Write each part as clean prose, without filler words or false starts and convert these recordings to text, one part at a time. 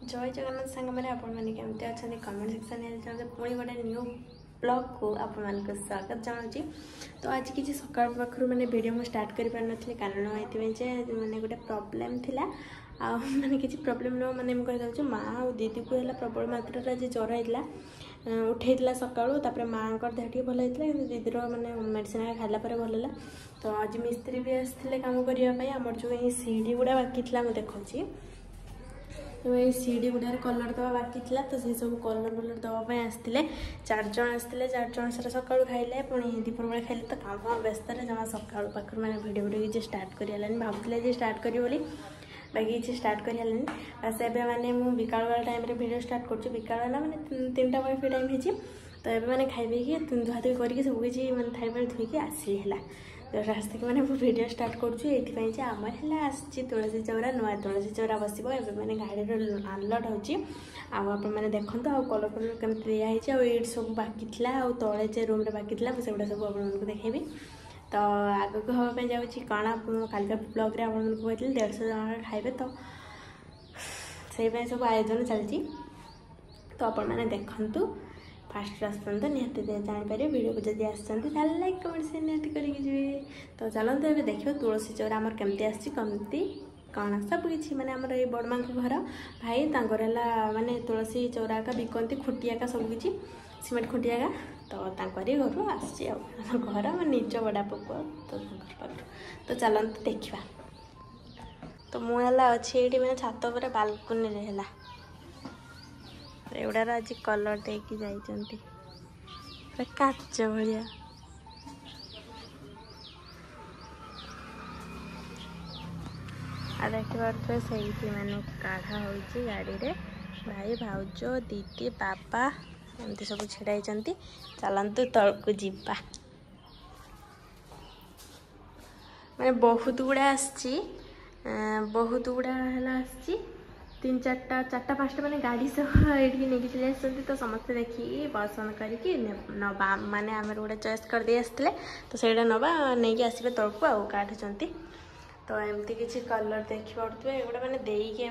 जय जगन्नाथ सांग मैंने आपमती अच्छा कमेंट सेक्शन पुणी गोटे न्यू ब्लॉग को आप स्वागत जनावि। तो आज किसी सका पाखु मैंने वीडियो मुझे स्टार्ट कर पार नी कारण ये मैंने गोटे प्रोब्लेम थिला मैंने किसी प्रोब्लेम न मैंने कही माँ और दीदी को है प्रबल मात्रा आज ज्वर होता उठेला सका माँ देह टे भल होता है दीदीर मैंने मेडिसिन खाला भल है। तो आज मिस्त्री भी आसते कम करने आमर जो ये सीढ़ी गुड़ा बाकी था मुझे देखी तो ये सीढ़ी गुड़ार कलर दवा बाकी था तो से सब कलर वलर दवाई आसते 4 जन आसते 4 जन से सका खाइले पुणी दीपर बेले खाइले तो काम व्यस्त जमा सका पाख मैंने भिडियो किसी स्टार्ट कर भावुले स्टार्ट करी बोली बाकी किसी स्टार्ट कर बस एवं मैंने मुझे विकाल वाला टाइम भिडियो स्टार्ट कर विकाल ना मैंने 3टा बजे टाइम हो तो ये मैंने खाई धुआधुई करके सब किसी मैंने थाई बार धोईकी आसली है तो रास्ता मैंने भिडियो स्टार्ट करुँच आमर है आसी तुलसी चौरा नुआ तुलसी चौरा बस मैंने गाड़ी अनलोड होने देखो आ कलर कलर केमती दिखाई आठ सब बाकी तले रूम बाकी मुझे सब आपको देखेबी। तो आग को हाँपे जाऊँगी कण कालिका ब्लॉग आपको कहती 150 जन खाइबे तो से सब आयोजन चलती तो आपने देखु फास्ट आसपन तो निहती जापर वीडियो को जब आसते लाइक कमेंट से निहती करेंगे। तो चलते ये देखिए तुलसी चौरा आमर केमती आमती कण सबकि मैंने आमर ये बड़ माँ घर भाई तर है मानने तुलसी चौरा का बिकती खुटिया सबकि सीमेंट खुटिया तो घर आसी घर मैं निज बड़ा पुआ तो चलते देखा। तो मुझे अच्छी ये मैंने छात पर बालकनी है एगुड़ार आज कलर देकी जाइछंती काच भाया आ देखिए से मैंने काढ़ा हो गाड़ी रे भाई भाउज दीदी बापा एमती सब छिड़ाई चलतु तलू जीवा मैंने बहुत गुड़ा बहुत गुड़ा है 3-4टा 5टा मैंने गाड़ी सब ये नहीं चली आसती तो समस्ते देखिए पसंद करके नवा माने आम गोटे चॉइस कर दे आसते तो सहीटा नवा नहीं आसबे तलू आ काढ़ुंट तो एमती किसी कलर देखी पड़े एगुड़ा मैंने देकी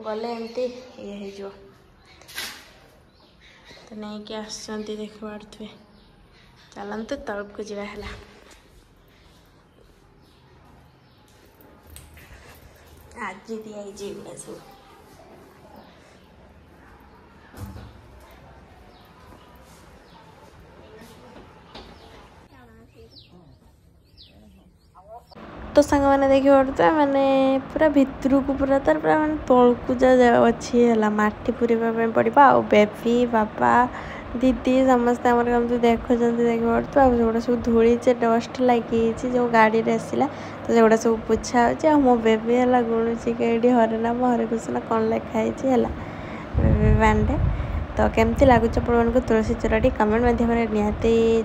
गले एमती ये हो तो नहीं कि आसती देख पारे चलते तलू को जावा है। आज दिया जीवन सब तो सांग मैंने देखिए पड़ता मैंने पूरा भितर को पूरा तार पूरा मैंने तलू जा अच्छी है माटी पूरा पड़ा आ बेबी बापा दीदी समस्ते आम कमी देखुं देखिए पड़ता गोटा सब धूली डस्ट लगी जो गाड़ी में आसला तो सेगुड़ा सब पोछा हो मो बेबी है गुणुची कई हरे मो हरे कृष्ण कौन लिखाई है बेबी बैंडे। तो केमती लगुच आप तुलसी चौरा कमेंट माध्यम निहाती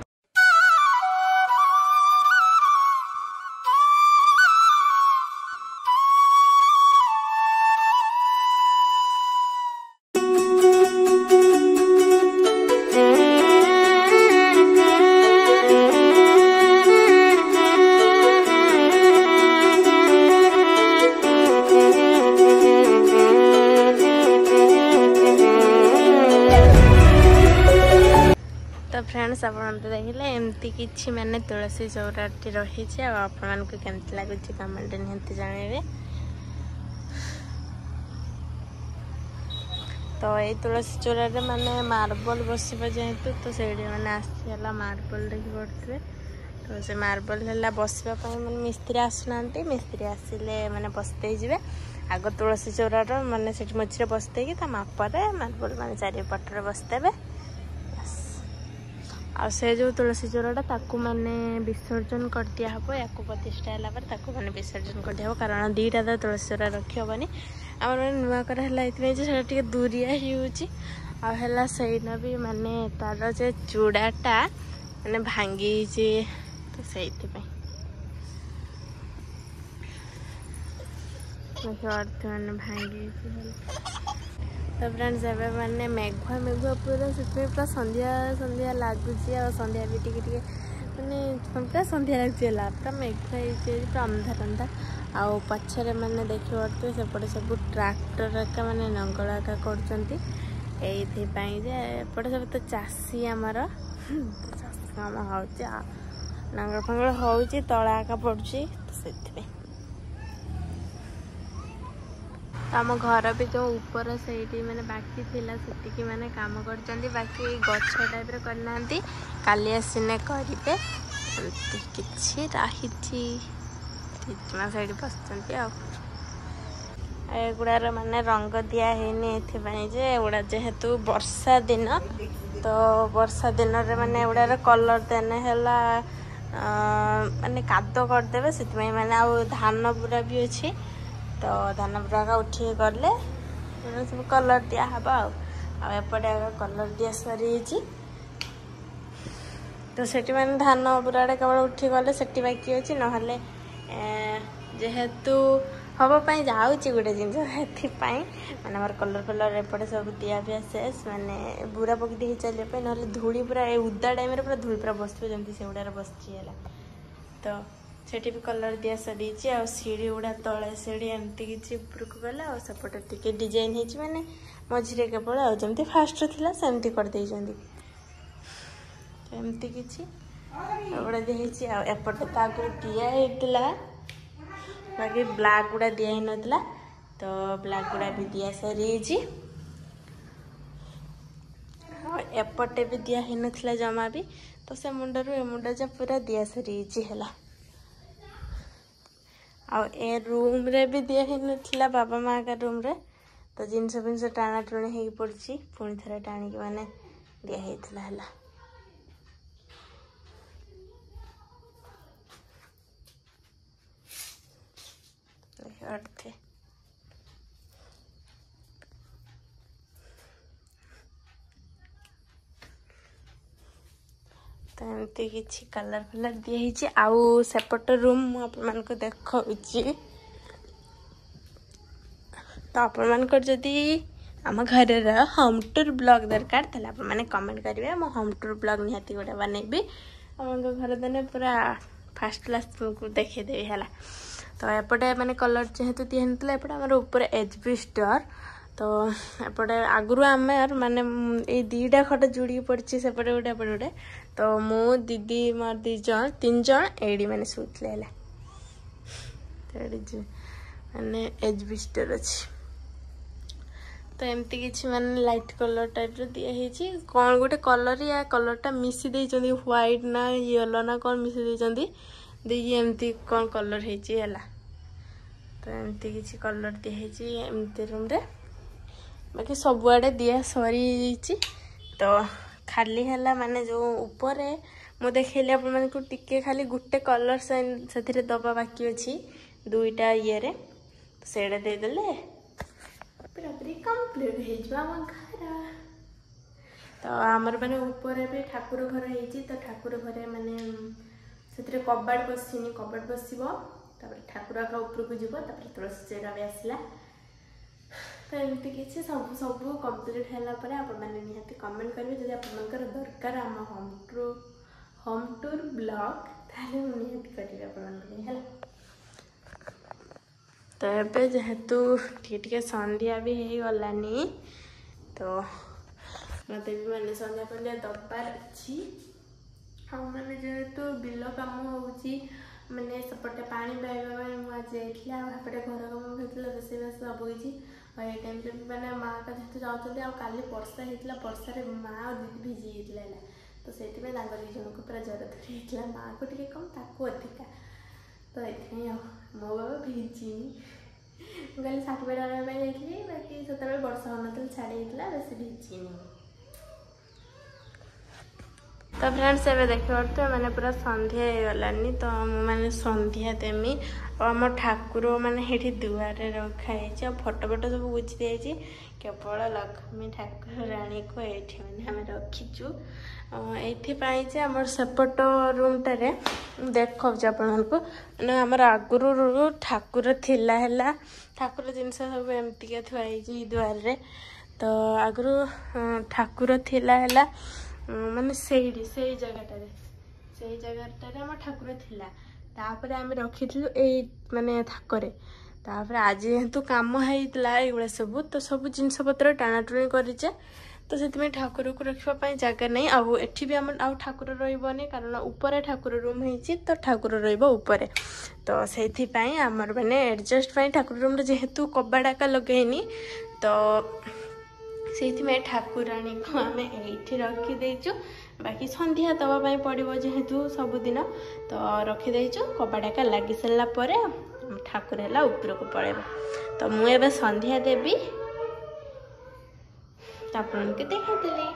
तो फ्रेंड्स आप देखिए एमती किसी मैंने तुलसी चौरा रही आपको केमती लगुच कमेंट निहती जानवे। तो ये तुलसी चौरा माने मार्बल बसवा जेहेतु तो से मैंने आसला मार्बल देखी पड़े तो से मार्बल है बसवाई मैंने मिस्त्री आसुना मिस्त्री आसिले मैंने बसते जी आग तुलसी चौरा मैंने से मझे बसते मापरे मार्बल मैंने चारिपटे बसते आ से जो तुलसी चौराटा ताकू मैंने विसर्जन कर दिया हम या प्रतिष्ठा है मैंने विसर्जन कर दिया कारण 2टा तो तुलसी चौरा रखी हेनी आम मैंने नुआ कर दूरिया है सहीना भी माने तार जो चूड़ाटा मैंने भांगी तो से मैंने भांगी तो फ्रेंड्स एवं मैंने मेघुआ पूरा से पूरा संध्या संध्या लगुच संध्या भी टी मैंने पूरा संध्या लगे पूरा मेघ पूरा अंधार अंधार आउ पछरे मैंने देखी पड़ते सेपटे सब ट्रैक्टर एका मैंने नंगल एका करपटे सब तो चाषी आमर चाषी काम हो नंगल फंगल हो तला एका पड़ुची तो से आम घर भी जो ऊपर से मैंने बाकी थिला सेटिकी मैंने काम कर बाकी गछ टाइप करना काली आसने करेंगे किसी रही जीजा से बस एगुड़ार माने रंग दिया है एगुड़ा जेहेतु वर्षा दिन तो वर्षा दिन माने एगुड़ार कलर देने हैला माने कादो करदे से माने आउ धान पूरा भी अच्छी तो धान पूरा उठे गले सब कलर दिया हम आपटे कलर दिया सरी तो सेठी मैंने धान पूरा केवल उठी गले सेठी बाकी अच्छी ना जेहेतु हवाई जाऊँगी गोटे जिनस मैंने मोर कलर फलर एपटे सब दिया भी शेष मैंने बुरा पकड़ दी चलिए ना धूली पूरा उदा टाइम पूरा धूली पूरा बस जमी से गुड़ा बसची तो सेठी भी कलर दिया सरी सीढ़ी गुड़ा तले सीढ़ी एमती किसी उपरक गला और सेपटे टी डिजाइन होती मैंने मझे केवल आमती फास्ट थी सेमती करदे एमती किसी गुड़ा दिखाई एपटे तो आगे दिया होता बाकी ब्लैक गुड़ा दिया ही नथला तो ब्लैक गुड़ा भी दिया सरी एपटे भी दिया ही नथला जमा भी तो से मुंडरू ए मुंड जा पूरा दिया सरी है आ रूम रे भी दिया ही नथला बाबा माँ का रूम रे तो जिनस फिनस टाणा टुणी हो पड़ी पुणी थे टाणिक मैंने दिया है थे तो एमती किसी कलर फलर दिखाई आउ सेपट रूम मुझे देखा तो आपंकर जदि आम घर होम टूर ब्लॉग दरकार मैंने कमेंट करेंगे मो होम टूर ब्लॉग निहाती गोटे बनैबी आम घर देने पूरा फास्ट क्लास तुमको देखदेवी है तो एपटे मैंने कलर जेहेतु दिखाई एपटे आम ऊपर एजबेस्टर तो एपटे आगु आम माने ये दीटा खट जुड़ी पड़ी सेपटे गोटे एपटे गोटे तो मु दीदी मोर तीन जन एडी मैंने शुले मैंने एजबेस्टर अच्छी तो एमती किसी मैंने लाइट कलर टाइप दिखाई कौन गोटे कलर या कलरटा मिसी देइचंदी व्हाइट ना येलो ना कौन मिसी देइचंदी एमती कौन कलर है तो एमती किसी कलर दिखाई एमती रूम रे बाकी सबुआड़े दिया सरी तो खाली है माने जो ऊपर मु देखली अपन को टिके खाली गोटे कलर से दबा बाकी अच्छी दुईटा ये रे तो सेटा देदेले पूरा पूरी कंप्लीट हो घर तो आमर माने ऊपर भी ठाकुर घर होती तो ठाकुर घर माने से कबाड़ बसनी कबाड़ बसो ठाकुर आका उपरक जीव तुलसी चेरा भी आसला तो एमती किसी सब सब कम्प्लीट है निहाती कमेंट करेंगे जब आपंकर दरकार आम होम टूर ब्लॉग ताले निहाती करेंगे है तो ये जेहेतु टे संध्या भी हो गलानी तो मत भी मैंने संध्या पंध्या दबार अच्छी मैंने जेहेतु बिल कम हो मैंने सेपटे पानी पाइबा मुझे जाइए आपटे घर कम होता रोषेईबास सब किसी ये टाइम मैंने माँ का जेहतु जाऊँगी आली वर्षा होता वर्षा माँ और दीदी भिजी होता तो से जन को पूरा जर धरी माँ को टे कम ताकू अधिका तो ये मो बाबा भिजिनी कहली सार्टिफिकेट आने जाइए बाकी से वर्षा हो ना छाड़ी होता बेस भिजिनी तो फ्रेंड्स एवं देख पारे मैंने पूरा संध्या हो गलानी तो मैंने संध्या देमी और आम ठाकुर मैंने ये दुआर रखाई फोटो फोटो सब बुझी दी केवल लक्ष्मी ठाकुर राणी को ये मैंने आम रखीचु ये आम सेपट रूमटार देखा आपको आमर आगुरी ठाकुर थिला ठाकुर जिनस सब एमतिका थुआई दुआर तो आगुरी ठाकुर थिला माने से जगह से जगह आम ठाकुर थिला तापर आम रखी ए माने थाकरे तापर आज जेहेतु कम होता ये सब तो सब जिनस पत्र टाणाटुणी करेचे तो से ठाकुर को रखापी जगह नहीं आउ एठी भी आम आउ ठाकुर रही कारण ऊपर ठाकुर रूम होती तो ठाकुर रही तो से आमर मैंने एडजस्ट ठाकुर रूम जेहेतु कबाड़ाका लगेनी तो से ठाकुराणी को आम ये रखीदेचु बाकी संध्या दवापाई पड़ो जेहेतु सबुदिन तो रखीदेचु कबाड़ाका लगी सारापर ठाकुर है ऊपर को पड़ेब तो मुझे संध्या देवी आपन के देखाइली।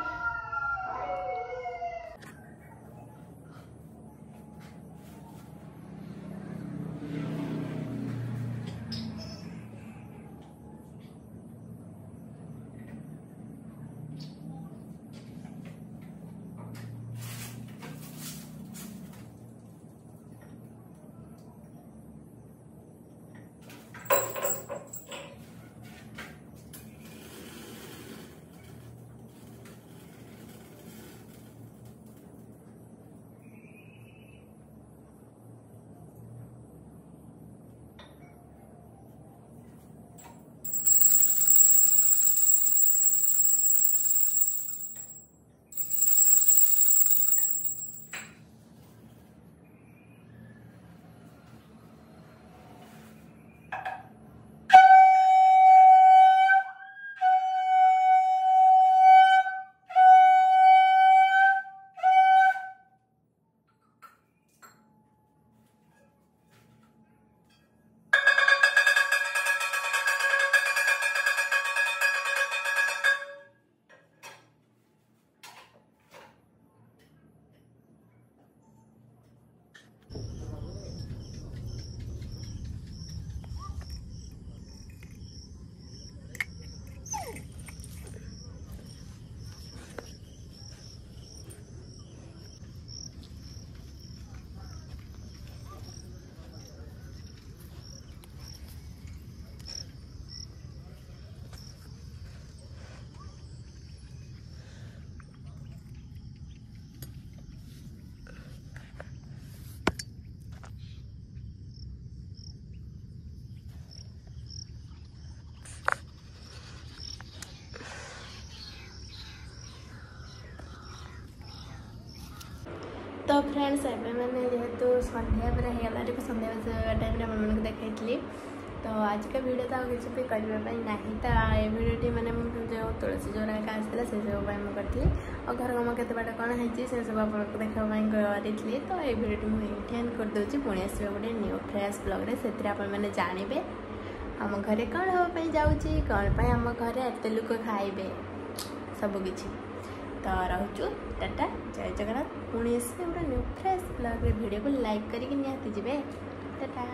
तो फ्रेंड्स एवं मैंने जेहेतु संध्या पर होगा देखो संध्या टाइम आप देखी तो आज का वीडियो तो किसी भी करने ना तो ये वीडियो मैंने जो तुलसी जोरा आसाला से सब करी और घर कम के बाट कौन है से सब आप देखापी करी तो ये वीडियो मुझे एंड करदे पुणी आस गोटे न्यू फ्रेश ब्लॉग से आपने जानवे आम घर कौन हाँपाई जाऊँगी कौन आम घर एत लोक खाइबे सबकि तो रोचु टाटा जय जगन्नाथ पुणी आस न्यू फ्रेश ब्लॉग वीडियो को लाइक करके निहाती टाटा।